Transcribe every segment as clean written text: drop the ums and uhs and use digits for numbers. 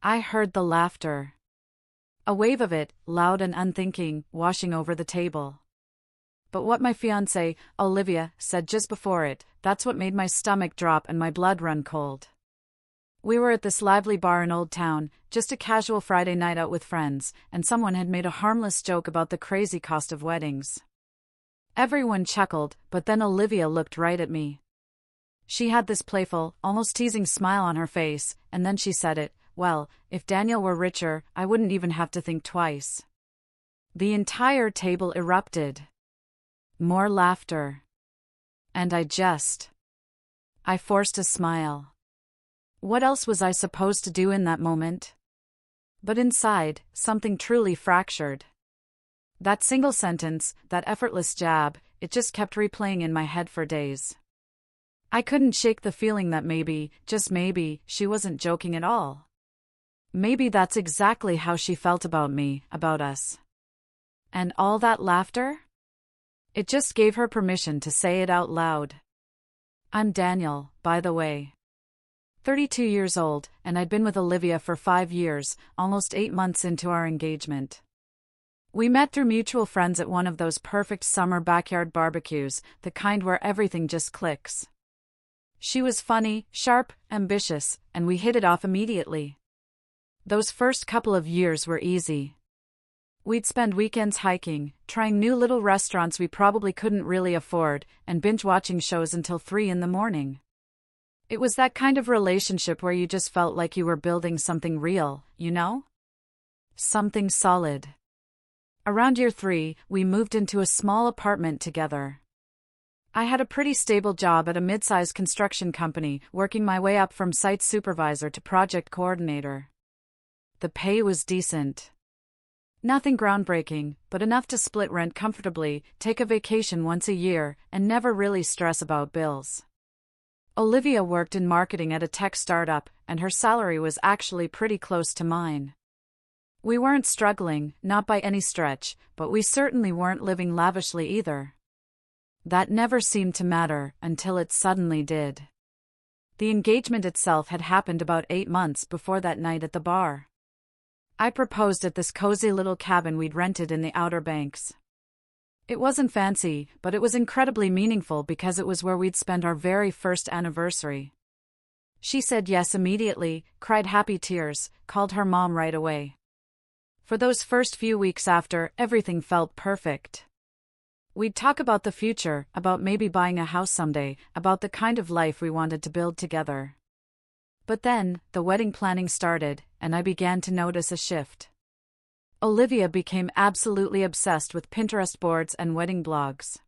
I heard the laughter. A wave of it, loud and unthinking, washing over the table. But what my fiancé, Olivia, said just before it, that's what made my stomach drop and my blood run cold. We were at this lively bar in Old Town, just a casual Friday night out with friends, and someone had made a harmless joke about the crazy cost of weddings. Everyone chuckled, but then Olivia looked right at me. She had this playful, almost teasing smile on her face, and then she said it, well, if Daniel were richer, I wouldn't even have to think twice. The entire table erupted. More laughter. And I forced a smile. What else was I supposed to do in that moment? But inside, something truly fractured. That single sentence, that effortless jab, it just kept replaying in my head for days. I couldn't shake the feeling that maybe, just maybe, she wasn't joking at all. Maybe that's exactly how she felt about me, about us. And all that laughter? It just gave her permission to say it out loud. I'm Daniel, by the way. 32 years old, and I'd been with Olivia for 5 years, almost 8 months into our engagement. We met through mutual friends at one of those perfect summer backyard barbecues, the kind where everything just clicks. She was funny, sharp, ambitious, and we hit it off immediately. Those first couple of years were easy. We'd spend weekends hiking, trying new little restaurants we probably couldn't really afford, and binge-watching shows until 3 in the morning. It was that kind of relationship where you just felt like you were building something real, you know? Something solid. Around year 3, we moved into a small apartment together. I had a pretty stable job at a mid-sized construction company, working my way up from site supervisor to project coordinator. The pay was decent. Nothing groundbreaking, but enough to split rent comfortably, take a vacation once a year, and never really stress about bills. Olivia worked in marketing at a tech startup, and her salary was actually pretty close to mine. We weren't struggling, not by any stretch, but we certainly weren't living lavishly either. That never seemed to matter, until it suddenly did. The engagement itself had happened about 8 months before that night at the bar. I proposed at this cozy little cabin we'd rented in the Outer Banks. It wasn't fancy, but it was incredibly meaningful because it was where we'd spend our very first anniversary. She said yes immediately, cried happy tears, called her mom right away. For those first few weeks after, everything felt perfect. We'd talk about the future, about maybe buying a house someday, about the kind of life we wanted to build together. But then, the wedding planning started, and I began to notice a shift. Olivia became absolutely obsessed with Pinterest boards and wedding blogs.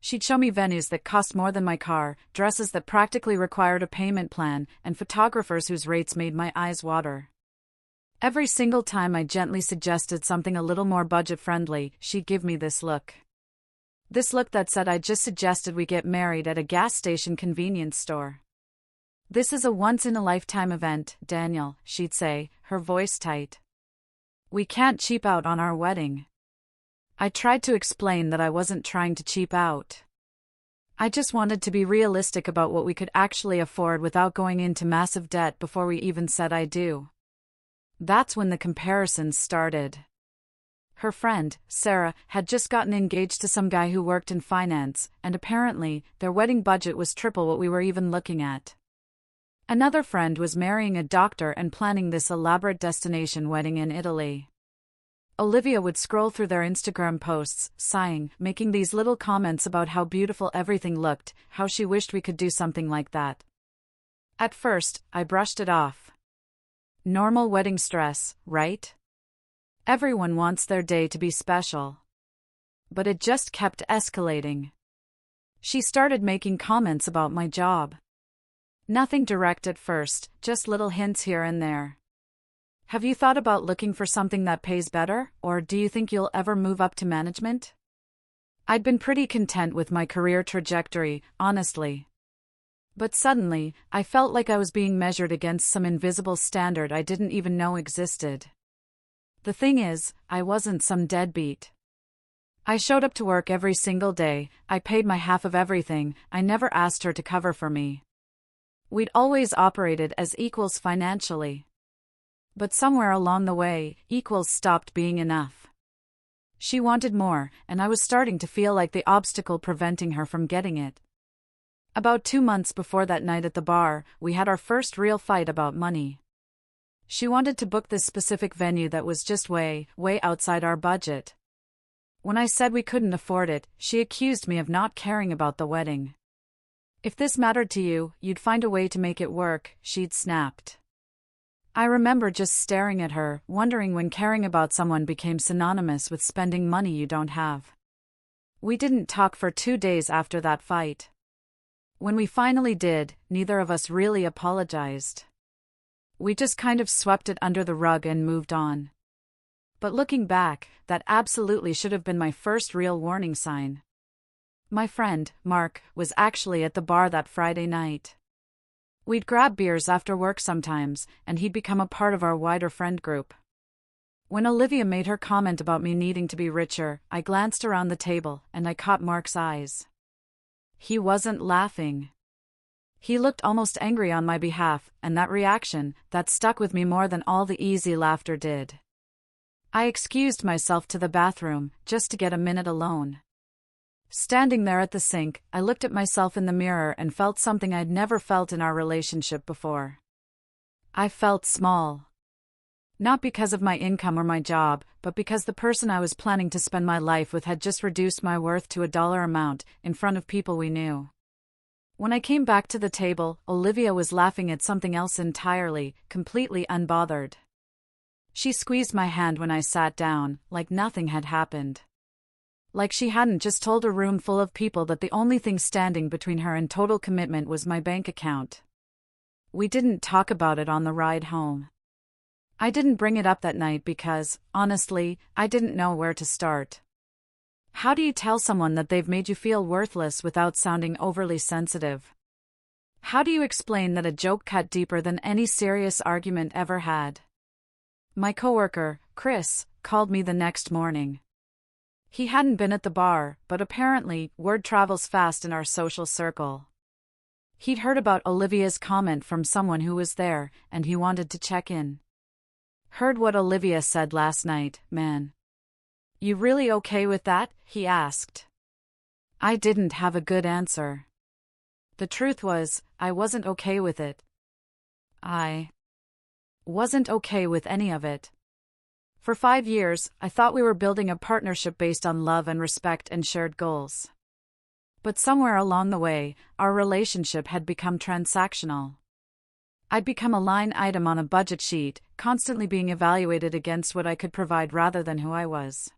She'd show me venues that cost more than my car, dresses that practically required a payment plan, and photographers whose rates made my eyes water. Every single time I gently suggested something a little more budget-friendly, she'd give me this look. This look that said I just suggested we get married at a gas station convenience store. This is a once-in-a-lifetime event, Daniel, she'd say, her voice tight. We can't cheap out on our wedding. I tried to explain that I wasn't trying to cheap out. I just wanted to be realistic about what we could actually afford without going into massive debt before we even said I do. That's when the comparisons started. Her friend, Sarah, had just gotten engaged to some guy who worked in finance, and apparently, their wedding budget was triple what we were even looking at. Another friend was marrying a doctor and planning this elaborate destination wedding in Italy. Olivia would scroll through their Instagram posts, sighing, making these little comments about how beautiful everything looked, how she wished we could do something like that. At first, I brushed it off. Normal wedding stress, right? Everyone wants their day to be special. But it just kept escalating. She started making comments about my job. Nothing direct at first, just little hints here and there. Have you thought about looking for something that pays better, or do you think you'll ever move up to management? I'd been pretty content with my career trajectory, honestly. But suddenly, I felt like I was being measured against some invisible standard I didn't even know existed. The thing is, I wasn't some deadbeat. I showed up to work every single day, I paid my half of everything, I never asked her to cover for me. We'd always operated as equals financially. But somewhere along the way, equals stopped being enough. She wanted more, and I was starting to feel like the obstacle preventing her from getting it. About 2 months before that night at the bar, we had our first real fight about money. She wanted to book this specific venue that was just way outside our budget. When I said we couldn't afford it, she accused me of not caring about the wedding. If this mattered to you, you'd find a way to make it work, she'd snapped. I remember just staring at her, wondering when caring about someone became synonymous with spending money you don't have. We didn't talk for 2 days after that fight. When we finally did, neither of us really apologized. We just kind of swept it under the rug and moved on. But looking back, that absolutely should have been my first real warning sign. My friend, Mark, was actually at the bar that Friday night. We'd grab beers after work sometimes, and he'd become a part of our wider friend group. When Olivia made her comment about me needing to be richer, I glanced around the table, and I caught Mark's eyes. He wasn't laughing. He looked almost angry on my behalf, and that reaction, that stuck with me more than all the easy laughter did. I excused myself to the bathroom, just to get a minute alone. Standing there at the sink, I looked at myself in the mirror and felt something I'd never felt in our relationship before. I felt small. Not because of my income or my job, but because the person I was planning to spend my life with had just reduced my worth to a dollar amount, in front of people we knew. When I came back to the table, Olivia was laughing at something else entirely, completely unbothered. She squeezed my hand when I sat down, like nothing had happened. Like she hadn't just told a room full of people that the only thing standing between her and total commitment was my bank account. We didn't talk about it on the ride home. I didn't bring it up that night because, honestly, I didn't know where to start. How do you tell someone that they've made you feel worthless without sounding overly sensitive? How do you explain that a joke cut deeper than any serious argument ever had? My coworker, Chris, called me the next morning. He hadn't been at the bar, but apparently, word travels fast in our social circle. He'd heard about Olivia's comment from someone who was there, and he wanted to check in. Heard what Olivia said last night, man. You really okay with that? He asked. I didn't have a good answer. The truth was, I wasn't okay with it. I wasn't okay with any of it. For 5 years, I thought we were building a partnership based on love and respect and shared goals. But somewhere along the way, our relationship had become transactional. I'd become a line item on a budget sheet, constantly being evaluated against what I could provide rather than who I was.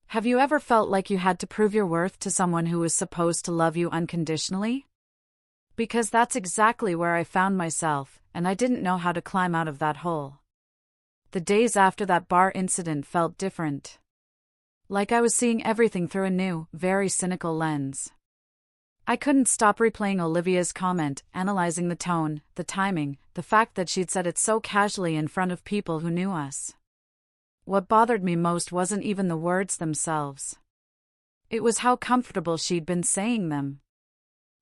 Have you ever felt like you had to prove your worth to someone who was supposed to love you unconditionally? Because that's exactly where I found myself, and I didn't know how to climb out of that hole. The days after that bar incident felt different. Like I was seeing everything through a new, very cynical lens. I couldn't stop replaying Olivia's comment, analyzing the tone, the timing, the fact that she'd said it so casually in front of people who knew us. What bothered me most wasn't even the words themselves. It was how comfortable she'd been saying them.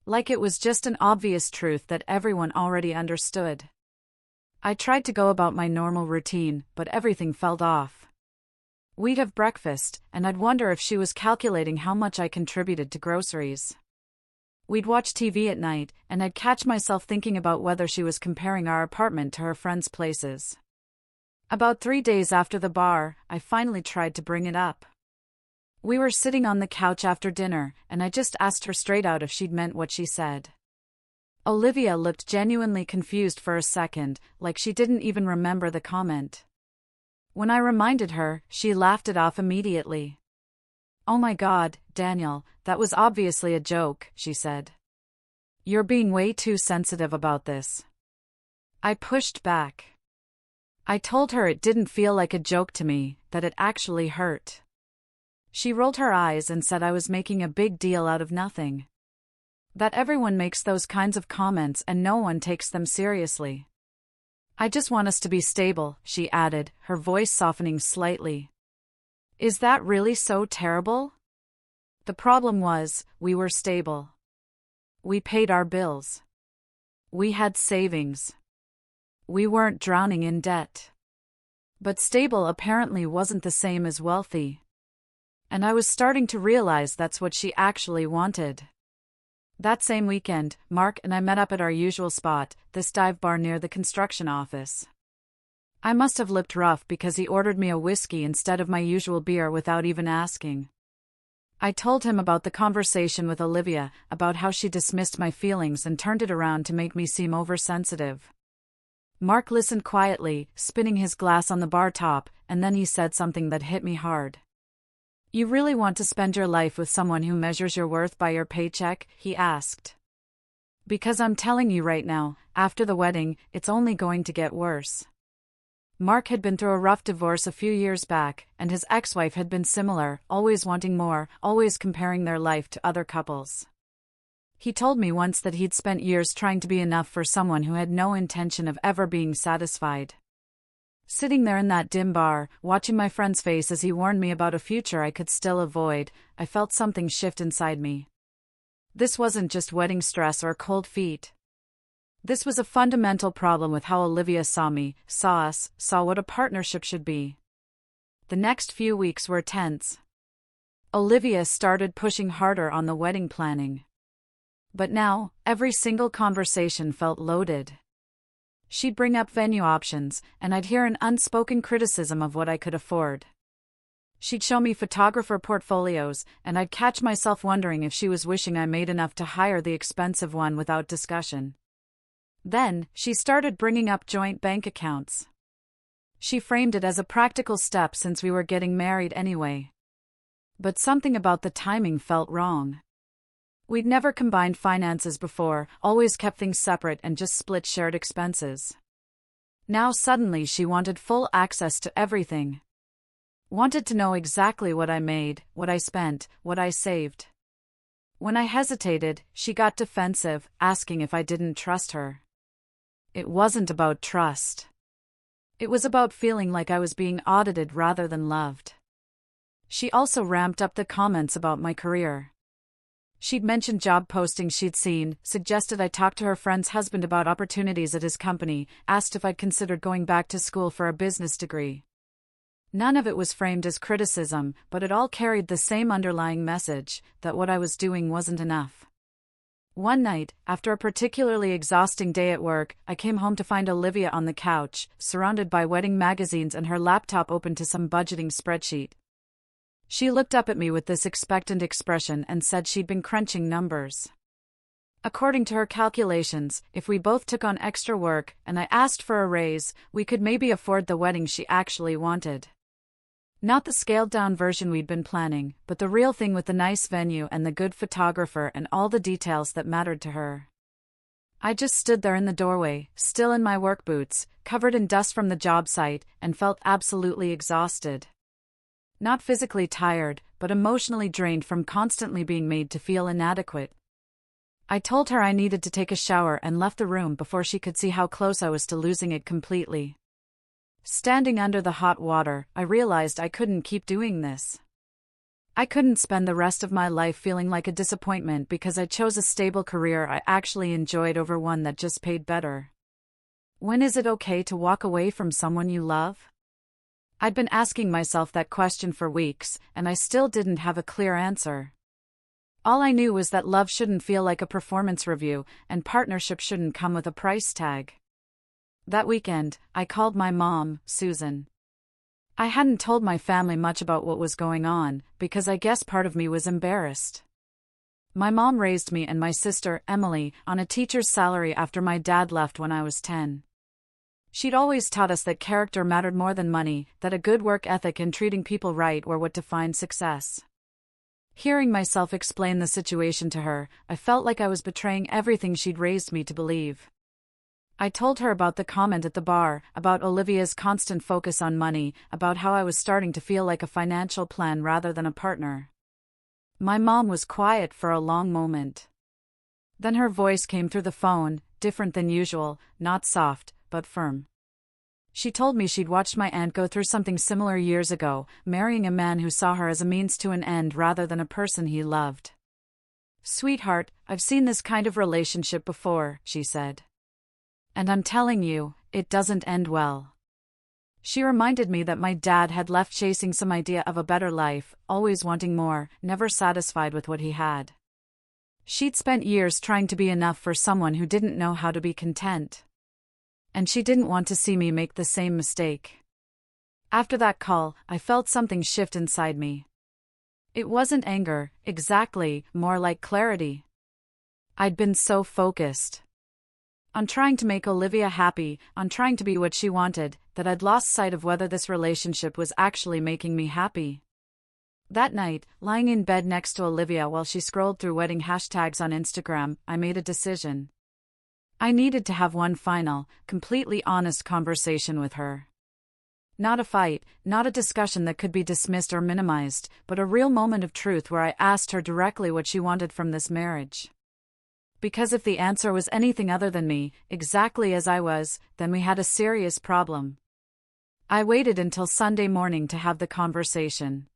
Like it was just an obvious truth that everyone already understood. I tried to go about my normal routine, but everything felt off. We'd have breakfast, and I'd wonder if she was calculating how much I contributed to groceries. We'd watch TV at night, and I'd catch myself thinking about whether she was comparing our apartment to her friends' places. About 3 days after the bar, I finally tried to bring it up. We were sitting on the couch after dinner, and I just asked her straight out if she'd meant what she said. Olivia looked genuinely confused for a second, like she didn't even remember the comment. When I reminded her, she laughed it off immediately. Oh my God, Daniel, that was obviously a joke, she said. You're being way too sensitive about this. I pushed back. I told her it didn't feel like a joke to me, that it actually hurt. She rolled her eyes and said I was making a big deal out of nothing. That everyone makes those kinds of comments and no one takes them seriously. I just want us to be stable, she added, her voice softening slightly. Is that really so terrible? The problem was, we were stable. We paid our bills. We had savings. We weren't drowning in debt. But stable apparently wasn't the same as wealthy. And I was starting to realize that's what she actually wanted. That same weekend, Mark and I met up at our usual spot, this dive bar near the construction office. I must have looked rough because he ordered me a whiskey instead of my usual beer without even asking. I told him about the conversation with Olivia, about how she dismissed my feelings and turned it around to make me seem oversensitive. Mark listened quietly, spinning his glass on the bar top, and then he said something that hit me hard. "You really want to spend your life with someone who measures your worth by your paycheck?" he asked. "Because I'm telling you right now, after the wedding, it's only going to get worse." Mark had been through a rough divorce a few years back, and his ex-wife had been similar, always wanting more, always comparing their life to other couples. He told me once that he'd spent years trying to be enough for someone who had no intention of ever being satisfied. Sitting there in that dim bar, watching my friend's face as he warned me about a future I could still avoid, I felt something shift inside me. This wasn't just wedding stress or cold feet. This was a fundamental problem with how Olivia saw me, saw us, saw what a partnership should be. The next few weeks were tense. Olivia started pushing harder on the wedding planning. But now, every single conversation felt loaded. She'd bring up venue options, and I'd hear an unspoken criticism of what I could afford. She'd show me photographer portfolios, and I'd catch myself wondering if she was wishing I made enough to hire the expensive one without discussion. Then, she started bringing up joint bank accounts. She framed it as a practical step since we were getting married anyway. But something about the timing felt wrong. We'd never combined finances before, always kept things separate and just split shared expenses. Now suddenly she wanted full access to everything. Wanted to know exactly what I made, what I spent, what I saved. When I hesitated, she got defensive, asking if I didn't trust her. It wasn't about trust. It was about feeling like I was being audited rather than loved. She also ramped up the comments about my career. She'd mentioned job postings she'd seen, suggested I talk to her friend's husband about opportunities at his company, asked if I'd considered going back to school for a business degree. None of it was framed as criticism, but it all carried the same underlying message, that what I was doing wasn't enough. One night, after a particularly exhausting day at work, I came home to find Olivia on the couch, surrounded by wedding magazines and her laptop open to some budgeting spreadsheet. She looked up at me with this expectant expression and said she'd been crunching numbers. According to her calculations, if we both took on extra work and I asked for a raise, we could maybe afford the wedding she actually wanted. Not the scaled-down version we'd been planning, but the real thing with the nice venue and the good photographer and all the details that mattered to her. I just stood there in the doorway, still in my work boots, covered in dust from the job site, and felt absolutely exhausted. Not physically tired, but emotionally drained from constantly being made to feel inadequate. I told her I needed to take a shower and left the room before she could see how close I was to losing it completely. Standing under the hot water, I realized I couldn't keep doing this. I couldn't spend the rest of my life feeling like a disappointment because I chose a stable career I actually enjoyed over one that just paid better. When is it okay to walk away from someone you love? I'd been asking myself that question for weeks, and I still didn't have a clear answer. All I knew was that love shouldn't feel like a performance review, and partnership shouldn't come with a price tag. That weekend, I called my mom, Susan. I hadn't told my family much about what was going on, because I guess part of me was embarrassed. My mom raised me and my sister, Emily, on a teacher's salary after my dad left when I was 10. She'd always taught us that character mattered more than money, that a good work ethic and treating people right were what defined success. Hearing myself explain the situation to her, I felt like I was betraying everything she'd raised me to believe. I told her about the comment at the bar, about Olivia's constant focus on money, about how I was starting to feel like a financial plan rather than a partner. My mom was quiet for a long moment. Then her voice came through the phone, different than usual, not soft, but firm. She told me she'd watched my aunt go through something similar years ago, marrying a man who saw her as a means to an end rather than a person he loved. "Sweetheart, I've seen this kind of relationship before," she said. "And I'm telling you, it doesn't end well." She reminded me that my dad had left chasing some idea of a better life, always wanting more, never satisfied with what he had. She'd spent years trying to be enough for someone who didn't know how to be content. And she didn't want to see me make the same mistake. After that call, I felt something shift inside me. It wasn't anger, exactly, more like clarity. I'd been so focused on trying to make Olivia happy, on trying to be what she wanted, that I'd lost sight of whether this relationship was actually making me happy. That night, lying in bed next to Olivia while she scrolled through wedding hashtags on Instagram, I made a decision. I needed to have one final, completely honest conversation with her. Not a fight, not a discussion that could be dismissed or minimized, but a real moment of truth where I asked her directly what she wanted from this marriage. Because if the answer was anything other than me, exactly as I was, then we had a serious problem. I waited until Sunday morning to have the conversation.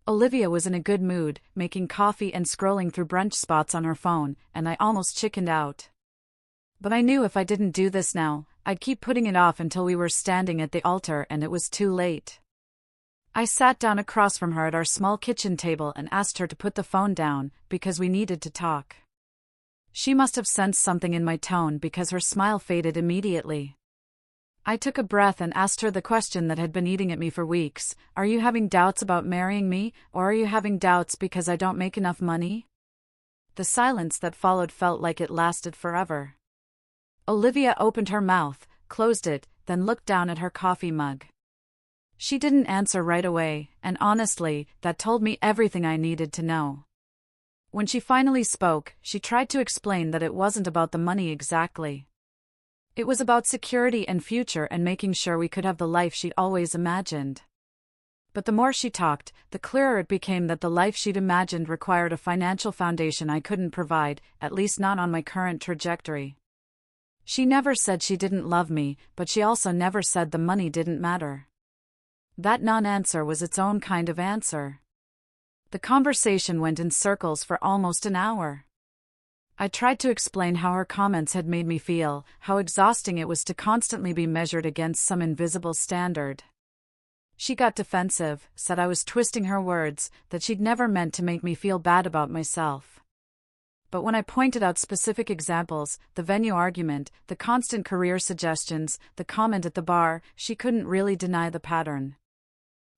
Olivia was in a good mood, making coffee and scrolling through brunch spots on her phone, and I almost chickened out. But I knew if I didn't do this now, I'd keep putting it off until we were standing at the altar and it was too late. I sat down across from her at our small kitchen table and asked her to put the phone down, because we needed to talk. She must have sensed something in my tone because her smile faded immediately. I took a breath and asked her the question that had been eating at me for weeks: are you having doubts about marrying me, or are you having doubts because I don't make enough money? The silence that followed felt like it lasted forever. Olivia opened her mouth, closed it, then looked down at her coffee mug. She didn't answer right away, and honestly, that told me everything I needed to know. When she finally spoke, she tried to explain that it wasn't about the money exactly. It was about security and future and making sure we could have the life she'd always imagined. But the more she talked, the clearer it became that the life she'd imagined required a financial foundation I couldn't provide, at least not on my current trajectory. She never said she didn't love me, but she also never said the money didn't matter. That non-answer was its own kind of answer. The conversation went in circles for almost an hour. I tried to explain how her comments had made me feel, how exhausting it was to constantly be measured against some invisible standard. She got defensive, said I was twisting her words, that she'd never meant to make me feel bad about myself. But when I pointed out specific examples, the venue argument, the constant career suggestions, the comment at the bar, she couldn't really deny the pattern.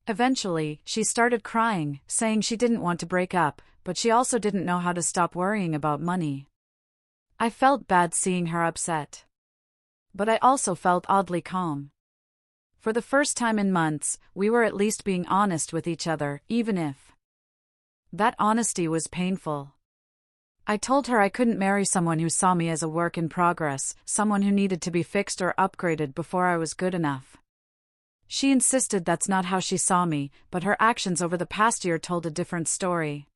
Eventually, she started crying, saying she didn't want to break up, but she also didn't know how to stop worrying about money. I felt bad seeing her upset. But I also felt oddly calm. For the first time in months, we were at least being honest with each other, even if that honesty was painful. I told her I couldn't marry someone who saw me as a work in progress, someone who needed to be fixed or upgraded before I was good enough. She insisted that's not how she saw me, but her actions over the past year told a different story.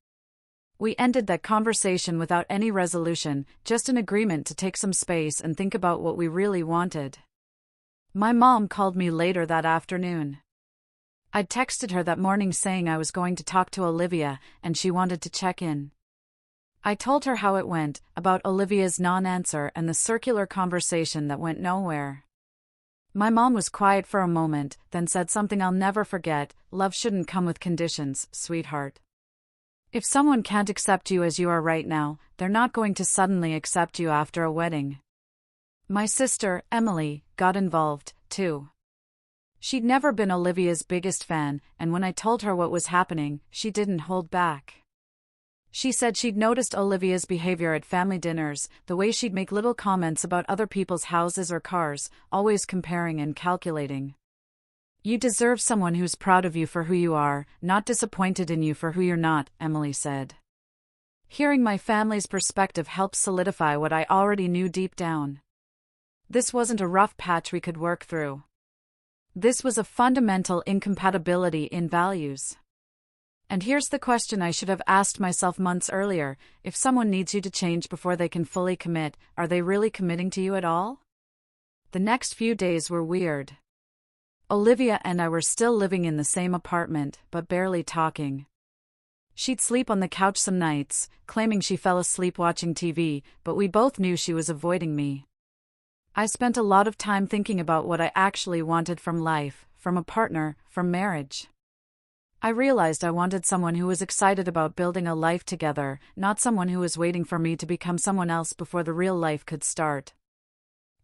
We ended that conversation without any resolution, just an agreement to take some space and think about what we really wanted. My mom called me later that afternoon. I'd texted her that morning saying I was going to talk to Olivia, and she wanted to check in. I told her how it went, about Olivia's non-answer and the circular conversation that went nowhere. My mom was quiet for a moment, then said something I'll never forget: love shouldn't come with conditions, sweetheart. If someone can't accept you as you are right now, they're not going to suddenly accept you after a wedding. My sister, Emily, got involved, too. She'd never been Olivia's biggest fan, and when I told her what was happening, she didn't hold back. She said she'd noticed Olivia's behavior at family dinners, the way she'd make little comments about other people's houses or cars, always comparing and calculating. You deserve someone who's proud of you for who you are, not disappointed in you for who you're not, Emily said. Hearing my family's perspective helped solidify what I already knew deep down. This wasn't a rough patch we could work through. This was a fundamental incompatibility in values. And here's the question I should have asked myself months earlier: if someone needs you to change before they can fully commit, are they really committing to you at all? The next few days were weird. Olivia and I were still living in the same apartment, but barely talking. She'd sleep on the couch some nights, claiming she fell asleep watching TV, but we both knew she was avoiding me. I spent a lot of time thinking about what I actually wanted from life, from a partner, from marriage. I realized I wanted someone who was excited about building a life together, not someone who was waiting for me to become someone else before the real life could start.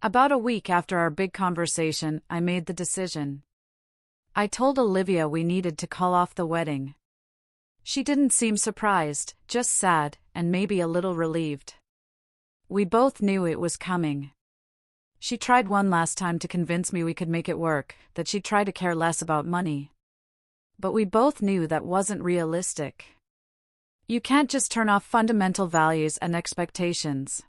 About a week after our big conversation, I made the decision. I told Olivia we needed to call off the wedding. She didn't seem surprised, just sad, and maybe a little relieved. We both knew it was coming. She tried one last time to convince me we could make it work, that she'd try to care less about money. But we both knew that wasn't realistic. You can't just turn off fundamental values and expectations.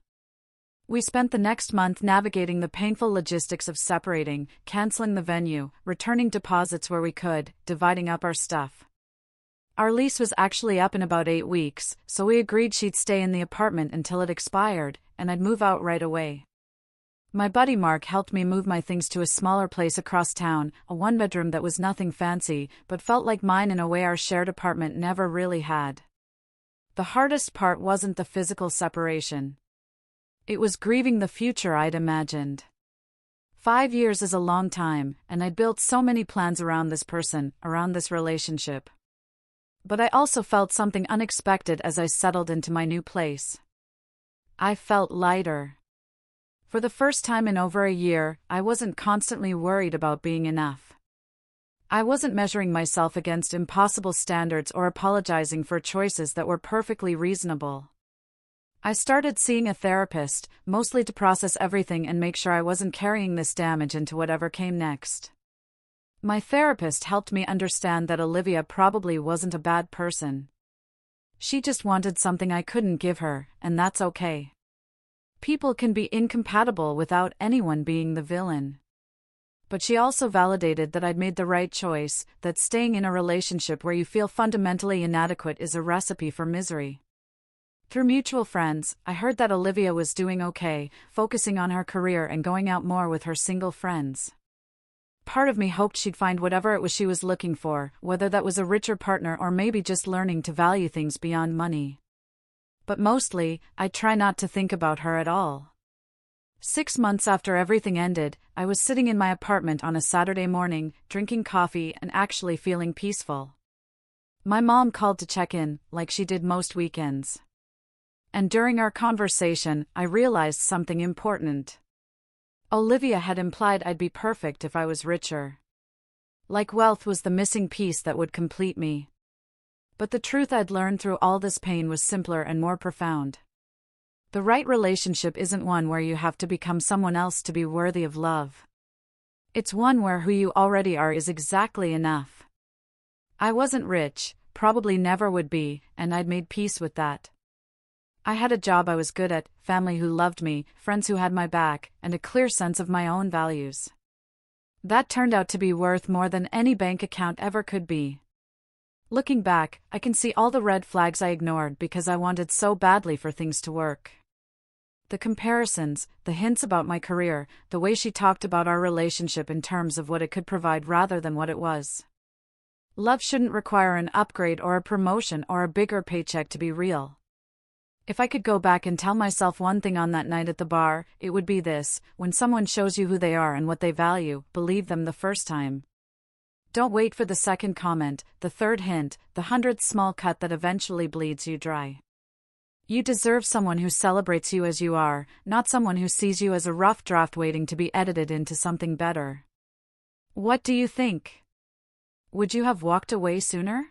We spent the next month navigating the painful logistics of separating, canceling the venue, returning deposits where we could, dividing up our stuff. Our lease was actually up in about 8 weeks, so we agreed she'd stay in the apartment until it expired, and I'd move out right away. My buddy Mark helped me move my things to a smaller place across town, a one-bedroom that was nothing fancy, but felt like mine in a way our shared apartment never really had. The hardest part wasn't the physical separation. It was grieving the future I'd imagined. 5 years is a long time, and I'd built so many plans around this person, around this relationship. But I also felt something unexpected as I settled into my new place. I felt lighter. For the first time in over a year, I wasn't constantly worried about being enough. I wasn't measuring myself against impossible standards or apologizing for choices that were perfectly reasonable. I started seeing a therapist, mostly to process everything and make sure I wasn't carrying this damage into whatever came next. My therapist helped me understand that Olivia probably wasn't a bad person. She just wanted something I couldn't give her, and that's okay. People can be incompatible without anyone being the villain. But she also validated that I'd made the right choice, that staying in a relationship where you feel fundamentally inadequate is a recipe for misery. Through mutual friends, I heard that Olivia was doing okay, focusing on her career and going out more with her single friends. Part of me hoped she'd find whatever it was she was looking for, whether that was a richer partner or maybe just learning to value things beyond money. But mostly, I try not to think about her at all. 6 months after everything ended, I was sitting in my apartment on a Saturday morning, drinking coffee and actually feeling peaceful. My mom called to check in, like she did most weekends. And during our conversation, I realized something important. Olivia had implied I'd be perfect if I was richer. Like wealth was the missing piece that would complete me. But the truth I'd learned through all this pain was simpler and more profound. The right relationship isn't one where you have to become someone else to be worthy of love. It's one where who you already are is exactly enough. I wasn't rich, probably never would be, and I'd made peace with that. I had a job I was good at, family who loved me, friends who had my back, and a clear sense of my own values. That turned out to be worth more than any bank account ever could be. Looking back, I can see all the red flags I ignored because I wanted so badly for things to work. The comparisons, the hints about my career, the way she talked about our relationship in terms of what it could provide rather than what it was. Love shouldn't require an upgrade or a promotion or a bigger paycheck to be real. If I could go back and tell myself one thing on that night at the bar, it would be this: when someone shows you who they are and what they value, believe them the first time. Don't wait for the second comment, the third hint, the 100th small cut that eventually bleeds you dry. You deserve someone who celebrates you as you are, not someone who sees you as a rough draft waiting to be edited into something better. What do you think? Would you have walked away sooner?